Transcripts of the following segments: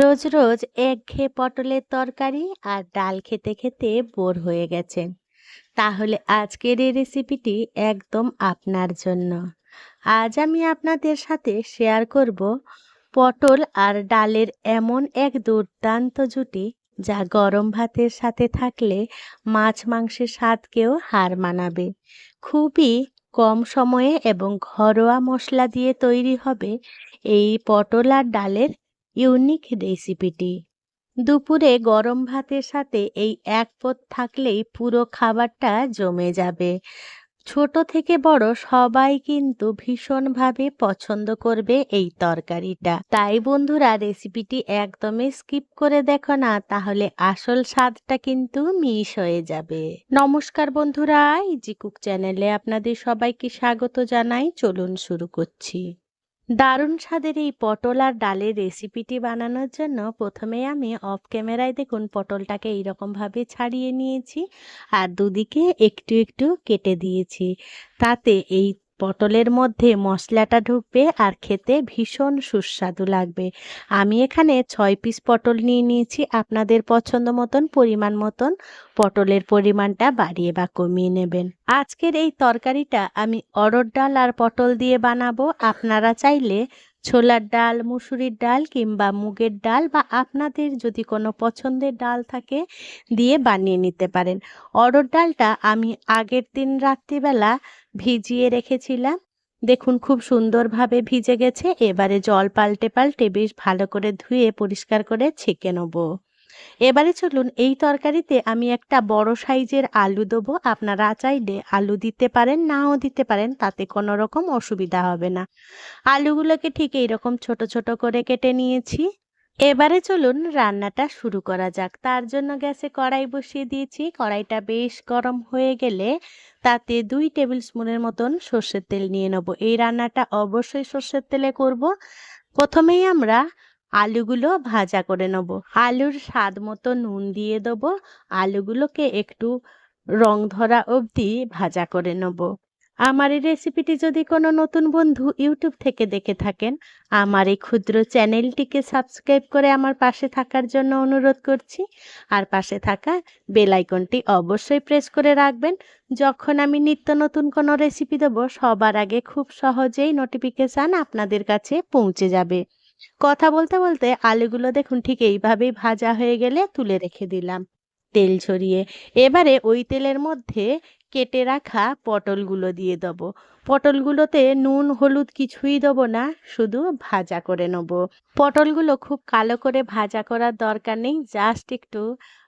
রোজ রোজ একঘেয়ে পটলের তরকারি আর ডাল খেতে খেতে বোর হয়ে গেছেন। তাহলে আজকের এই রেসিপিটি একদম আপনার জন্য। আজ আমি আপনাদের সাথে শেয়ার করব পটল আর ডালের এমন এক দুর্দান্ত জুটি যা গরম ভাতের সাথে থাকলে মাছ মাংসের স্বাদকেও হার মানাবে। খুবই কম সময়ে এবং ঘরোয়া মশলা দিয়ে তৈরি হবে এই পটল আর ডালের ইউনিক রেসিপিটি। দুপুরে গরম ভাতের সাথে এই এক পদ থাকলেই পুরো খাবারটা জমে যাবে। ছোট থেকে বড় সবাই কিন্তু ভীষণভাবে পছন্দ করবে এই তরকারিটা। তাই বন্ধুরা, রেসিপিটি একদমই স্কিপ করে দেখো না, তাহলে আসল স্বাদটা কিন্তু মিস হয়ে যাবে। নমস্কার বন্ধুরা, ইজি কুক চ্যানেলে আপনাদের সবাইকে স্বাগত জানাই। চলুন শুরু করছি। দারুণ স্বাদের এই পটল আর ডালের রেসিপিটি বানানোর জন্য প্রথমেই আমি অফ ক্যামেরায় দেখুন পটলটাকে এইরকম ভাবে ছাড়িয়ে নিয়েছি আর দুদিকে একটু একটু কেটে দিয়েছি। তাতে এই পটলের মধ্যে মশলাটা ঢুকবে আর খেতে ভীষণ সুস্বাদু লাগবে। আমি এখানে 6 পিস পটল নিয়ে নিয়েছি। আপনাদের পছন্দ মতন পরিমাণ মতন পটলের পরিমাণটা বাড়িয়ে বা কমিয়ে নেবেন। আজকের এই তরকারিটা আমি অড়হর ডাল আর পটল দিয়ে বানাবো। আপনারা চাইলে ছোলার ডাল, মুসুরির ডাল কিংবা মুগের ডাল বা আপনাদের যদি কোনো পছন্দের ডাল থাকে দিয়ে বানিয়ে নিতে পারেন। অড়হর ডালটা আমি আগের দিন রাত্রিবেলা ভিজিয়ে রেখেছিলাম। দেখুন খুব সুন্দরভাবে ভিজে গেছে। এবারে জল পাল্টে পাল্টে বেশ ভালো করে ধুয়ে পরিষ্কার করে ছেঁকে নেবো। এবারে চলুন, এই তরকারিতে আমি একটা বড় সাইজের আলু দেবো। আপনারা চাইলে আলু দিতে পারেন, নাও দিতে পারেন, তাতে কোনো রকম অসুবিধা হবে না। আলুগুলোকে ঠিক এইরকম ছোট ছোট করে কেটে নিয়েছি। এবারে চলুন রান্নাটা শুরু করা যাক। তার জন্য গ্যাসে কড়াই বসিয়ে দিয়েছি। কড়াইটা বেশ গরম হয়ে গেলে তাতে 2 টেবিল স্পুনের মতন সর্ষের তেল নিয়ে নেবো। এই রান্নাটা অবশ্যই সর্ষের তেলে করব। প্রথমেই আমরা আলুগুলো ভাজা করে নেব। আলুর স্বাদ মতো নুন দিয়ে দেবো। আলুগুলোকে একটু রং ধরা অবধি ভাজা করে নেব। আমার এই রেসিপিটি যদি কোনো নতুন বন্ধু ইউটিউব থেকে দেখে থাকেন, আমার এই ক্ষুদ্র চ্যানেলটিকে সাবস্ক্রাইব করে আমার পাশে থাকার জন্য অনুরোধ করছি। আর পাশে থাকা বেল আইকনটি অবশ্যই প্রেস করে রাখবেন। যখন আমি নিত্য নতুন কোনো রেসিপি দেবো সবার আগে খুব সহজেই নোটিফিকেশান আপনাদের কাছে পৌঁছে যাবে। কথা বলতে বলতে আলুগুলো দেখুন ঠিক এইভাবেই ভাজা হয়ে গেলে তুলে রেখে দিলাম তেল ছড়িয়ে। এবারে ওই তেলের মধ্যে কেটে রাখা পটলগুলো দিয়ে দেবো। পটলগুলোতে নুন হলুদ কিছুই দেবো না, শুধু ভাজা করে নেব। পটলগুলো খুব কালো করে ভাজা করার দরকার নেই, জাস্ট একটু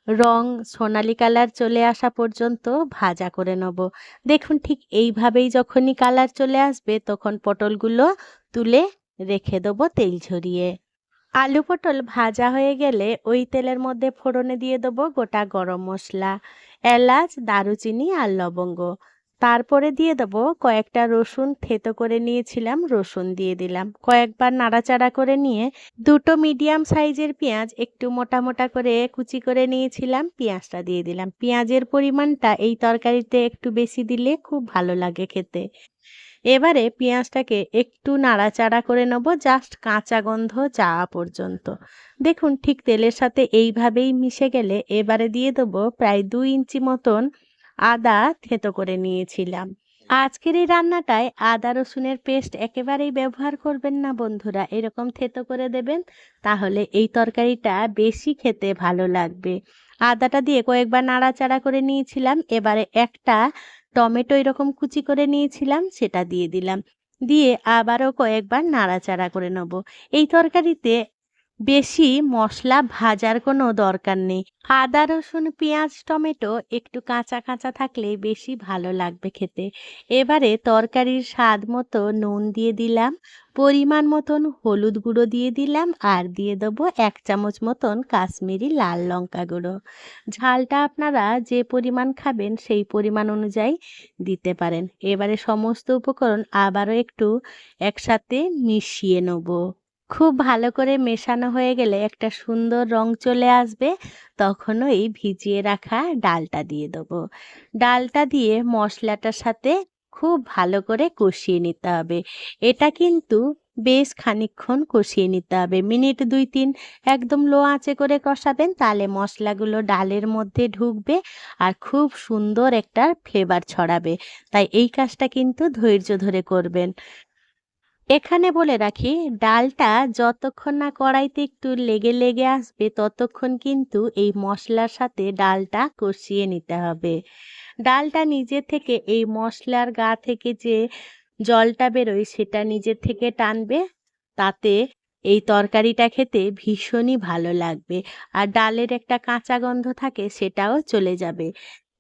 রং সোনালি কালার চলে আসা পর্যন্ত ভাজা করে নেব। দেখুন ঠিক এইভাবেই যখনই কালার চলে আসবে তখন পটলগুলো তুলে রেখে দেবো তেল ঝরিয়ে। আলু পটল ভাজা হয়ে গেলে ওই তেলের মধ্যে ফোড়নে দিয়ে দেবো গোটা গরম মশলা, এলাচ, দারুচিনি আর লবঙ্গ। তারপরে দিয়ে দেবো কয়েকটা রসুন থেতো করে নিয়েছিলাম, রসুন দিয়ে দিলাম। কয়েকবার নাড়াচাড়া করে নিয়ে 2 মিডিয়াম সাইজের পেঁয়াজ একটু মোটা মোটা করে কুচি করে নিয়েছিলাম, পেঁয়াজটা দিয়ে দিলাম। পেঁয়াজের পরিমাণটা এই তরকারিতে একটু বেশি দিলে খুব ভালো লাগে খেতে। এবারে পেঁয়াজটাকে একটু নাড়াচাড়া করে নেব, জাস্ট কাঁচা গন্ধ যাওয়া পর্যন্ত। দেখুন ঠিক তেলের সাথে এইভাবেই মিশে গেলে এবারে দিয়ে দেবো প্রায় 2 ইঞ্চি মতন আদা থেতো করে নিয়েছিলাম। আজকের এই রান্নাটায় আদা রসুনের পেস্ট একেবারেই ব্যবহার করবেন না বন্ধুরা, এরকম থেতো করে দেবেন, তাহলে এই তরকারিটা বেশি খেতে ভালো লাগবে। আদাটা দিয়ে কয়েকবার নাড়াচাড়া করে নিয়েছিলাম। এবারে একটা টমেটো এরকম কুচি করে নিয়েছিলাম, সেটা দিয়ে দিলাম। দিয়ে আবারও কয়েকবার নাড়াচাড়া করে নেব। এই তরকারিতে বেশি মশলা ভাজার কোনো দরকার নেই। আদা রসুন পেঁয়াজ টমেটো একটু কাঁচা কাঁচা থাকলে বেশি ভালো লাগবে খেতে। এবারে তরকারির স্বাদ মতো নুন দিয়ে দিলাম, পরিমাণ মতন হলুদ গুঁড়ো দিয়ে দিলাম, আর দিয়ে দেবো 1 চামচ মতন কাশ্মীরি লাল লঙ্কা গুঁড়ো। ঝালটা আপনারা যে পরিমাণ খাবেন সেই পরিমাণ অনুযায়ী দিতে পারেন। এবারে সমস্ত উপকরণ আবারও একটু একসাথে মিশিয়ে নেব। খুব ভালো করে মেশানো হয়ে গেলে একটা সুন্দর রং চলে আসবে, তখন ওই ভিজিয়ে রাখা ডালটা দিয়ে দেবো। ডালটা দিয়ে মশলাটার সাথে খুব ভালো করে কষিয়ে নিতে হবে। এটা কিন্তু বেশ খানিকক্ষণ কষিয়ে নিতে হবে। মিনিট ২-৩ একদম লো আঁচে করে কষাবেন, তাহলে মশলাগুলো ডালের মধ্যে ঢুকবে আর খুব সুন্দর একটা ফ্লেভার ছড়াবে। তাই এই কাজটা কিন্তু ধৈর্য ধরে করবেন। এখানে বলে রাখি, ডালটা যতক্ষণ না কড়াইতে একটু লেগে লেগে আসবে ততক্ষণ কিন্তু এই মশলার সাথে ডালটা কষিয়ে নিতে হবে। ডালটা নিজে থেকে এই মশলার গা থেকে যে জলটা বেরোয় সেটা নিজের থেকে টানবে, তাতে এই তরকারিটা খেতে ভীষণই ভালো লাগবে। আর ডালের একটা কাঁচা গন্ধ থাকে সেটাও চলে যাবে।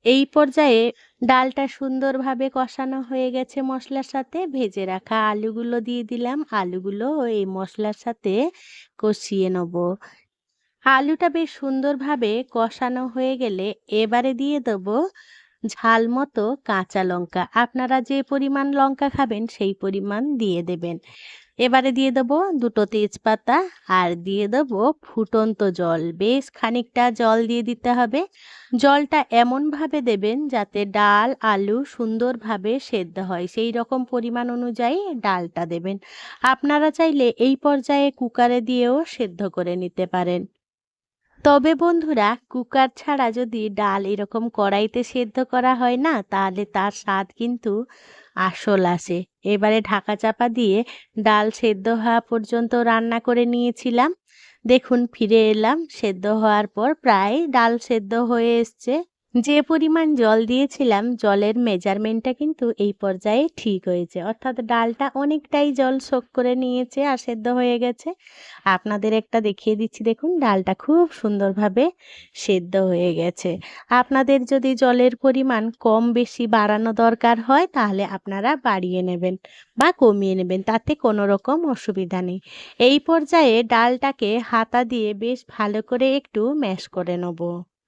এই পর্যায়ে ডালটা সুন্দরভাবে কষানো হয়ে গেছে মশলার সাথে, ভেজে রাখা আলুগুলো দিয়ে দিলাম। আলুগুলো এই মশলার সাথে কষিয়ে নেব। আলুটা বেশ সুন্দরভাবে কষানো হয়ে গেলে এবারে দিয়ে দেবো ঝাল মতো কাঁচা লঙ্কা। আপনারা যে পরিমাণ লঙ্কা খাবেন সেই পরিমাণ দিয়ে দেবেন। এবারে দিয়ে দেবো ২টো তেজপাতা আর দিয়ে দেবো ফুটন্ত জল। বেশ খানিকটা জল দিয়ে দিতে হবে। জলটা এমনভাবে দেবেন যাতে ডাল আলু সুন্দরভাবে সেদ্ধ হয়, সেই রকম পরিমাণ অনুযায়ী ডালটা দেবেন। আপনারা চাইলে এই পর্যায়ে কুকারে দিয়েও সেদ্ধ করে নিতে পারেন। তবে বন্ধুরা, কুকার ছাড়া যদি ডাল এরকম কড়াইতে সেদ্ধ করা হয় না, তাহলে তার স্বাদ কিন্তু আসল আসে। এবারে ঢাকা চাপা দিয়ে ডাল সেদ্ধ হওয়া পর্যন্ত রান্না করে নিয়েছিলাম। দেখুন ফিরে এলাম, সেদ্ধ হওয়ার পর প্রায় ডাল সেদ্ধ হয়ে এসছে। যে পরিমাণ জল দিয়েছিলাম জলের মেজারমেন্টটা কিন্তু এই পর্যায়ে ঠিক হয়েছে, অর্থাৎ ডালটা অনেকটাই জল শোক করে নিয়েছে আর সেদ্ধ হয়ে গেছে। আপনাদের একটা দেখিয়ে দিচ্ছি, দেখুন ডালটা খুব সুন্দরভাবে সেদ্ধ হয়ে গেছে। আপনাদের যদি জলের পরিমাণ কম বেশি বাড়ানো দরকার হয় তাহলে আপনারা বাড়িয়ে নেবেন বা কমিয়ে নেবেন, তাতে কোনো রকম অসুবিধা নেই। এই পর্যায়ে ডালটাকে হাতা দিয়ে বেশ ভালো করে একটু ম্যাশ করে নেব।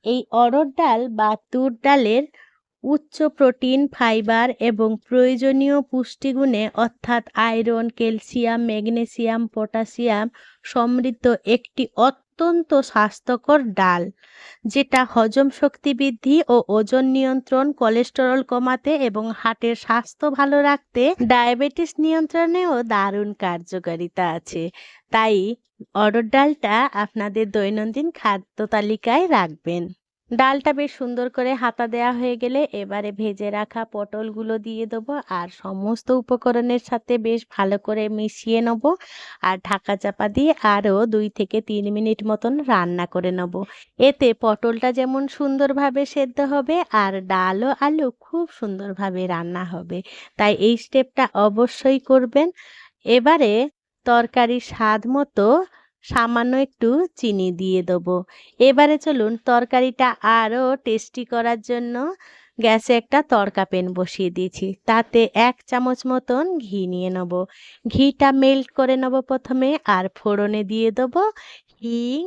এই অড়হর ডাল বা তুর ডালের উচ্চ প্রোটিন, ফাইবার এবং প্রয়োজনীয় পুষ্টিগুণে অর্থাৎ আয়রন, ক্যালসিয়াম, ম্যাগনেসিয়াম, পটাশিয়াম সমৃদ্ধ একটি অত্যন্ত স্বাস্থ্যকর ডাল, যেটা হজম শক্তি বৃদ্ধি ও ওজন নিয়ন্ত্রণ, কোলেস্টেরল কমাতে এবং হার্টের স্বাস্থ্য ভালো রাখতে, ডায়াবেটিস নিয়ন্ত্রণেও দারুণ কার্যকারিতা আছে। তাই অড়হর ডালটা আপনাদের দৈনন্দিন খাদ্য তালিকায় রাখবেন। ডালটা বেশ সুন্দর করে হাতা দেওয়া হয়ে গেলে এবারে ভেজে রাখা পটলগুলো দিয়ে দেবো আর সমস্ত উপকরণের সাথে বেশ ভালো করে মিশিয়ে নেব আর ঢাকা চাপা দিয়ে আরও ২ থেকে ৩ মিনিট মতন রান্না করে নেব। এতে পটলটা যেমন সুন্দরভাবে সেদ্ধ হবে আর ডাল ও আলু খুব সুন্দরভাবে রান্না হবে। তাই এই স্টেপটা অবশ্যই করবেন। এবারে তরকারির স্বাদ মতো সামান্য একটু চিনি দিয়ে দেবো। এবারে চলুন তরকারিটা আরও টেস্টি করার জন্য গ্যাসে একটা তড়কা প্যান বসিয়ে দিয়েছি, তাতে ১ চামচ মতন ঘি নিয়ে নেব। ঘিটা মেল্ট করে নেব প্রথমে আর ফোড়নে দিয়ে দেবো হিং,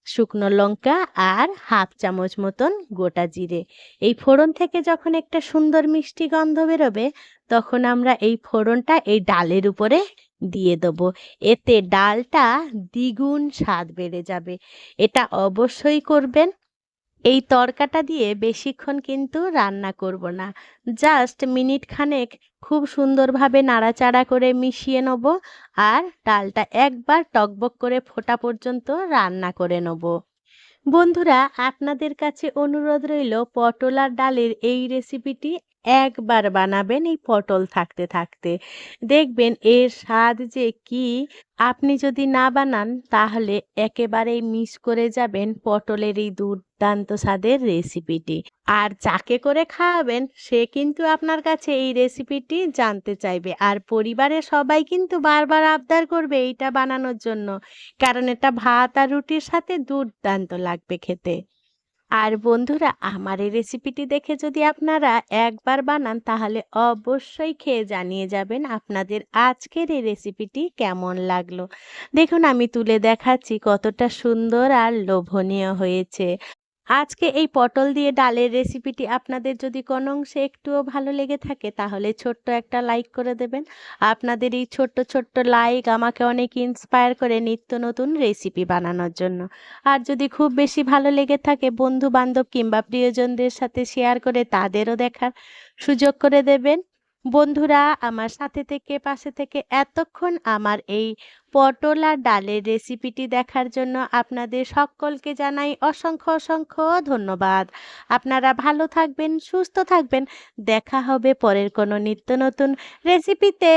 শুকনো লঙ্কা আর ১/২ চামচ মতন গোটা জিরে। এই ফোড়ন থেকে যখন একটা সুন্দর মিষ্টি গন্ধ বেরোবে তখন আমরা এই ফোড়নটা এই ডালের উপরে দিয়ে দেবো। এতে ডালটা দ্বিগুণ স্বাদ বেড়ে যাবে। এটা অবশ্যই করবেন। এই তড়কাটা দিয়ে বেশিক্ষণ কিন্তু রান্না করব না, জাস্ট মিনিট খানেক খুব সুন্দরভাবে নাড়াচাড়া করে মিশিয়ে নেব আর ডালটা একবার টকবক করে ফোটা পর্যন্ত রান্না করে নেব। বন্ধুরা, আপনাদের কাছে অনুরোধ রইল, পটল আর ডালের এই রেসিপিটি একবার বানাবেন এই পটল থাকতে থাকতে, দেখবেন এর স্বাদ যে কি! আপনি যদি না বানান তাহলে একেবারেই মিস করে যাবেন পটলের এই দুর্দান্ত স্বাদের রেসিপিটি। আর যাকে করে খাওয়াবেন সে কিন্তু আপনার কাছে এই রেসিপিটি জানতে চাইবে আর পরিবারের সবাই কিন্তু বারবার আবদার করবে এইটা বানানোর জন্য, কারণ এটা ভাত আর রুটির সাথে দুর্দান্ত লাগবে খেতে। আর বন্ধুরা, আমার এই রেসিপিটি দেখে যদি আপনারা একবার বানান তাহলে অবশ্যই খেয়ে জানিয়ে যাবেন আপনাদের আজকের এই রেসিপিটি কেমন লাগলো। দেখুন আমি তুলে দেখাচ্ছি কতটা সুন্দর আর লোভনীয় হয়েছে। আজকে এই পটল দিয়ে ডালের রেসিপিটি আপনাদের যদি কোনো অংশে একটুও ভালো লেগে থাকে তাহলে ছোট্ট একটা লাইক করে দেবেন। আপনাদের এই ছোট্ট ছোট্ট লাইক আমাকে অনেক ইন্সপায়ার করে নিত্য নতুন রেসিপি বানানোর জন্য। আর যদি খুব বেশি ভালো লেগে থাকে বন্ধু বান্ধব কিংবা প্রিয়জনদের সাথে শেয়ার করে তাদেরও দেখার সুযোগ করে দেবেন। বন্ধুরা, আমার সাথে থেকে পাশে থেকে এতক্ষণ আমার এই পটল আর ডালের রেসিপিটি দেখার জন্য আপনাদের সকলকে জানাই অসংখ্য অসংখ্য ধন্যবাদ। আপনারা ভালো থাকবেন, সুস্থ থাকবেন। দেখা হবে পরের কোনো নিত্য নতুন রেসিপিতে।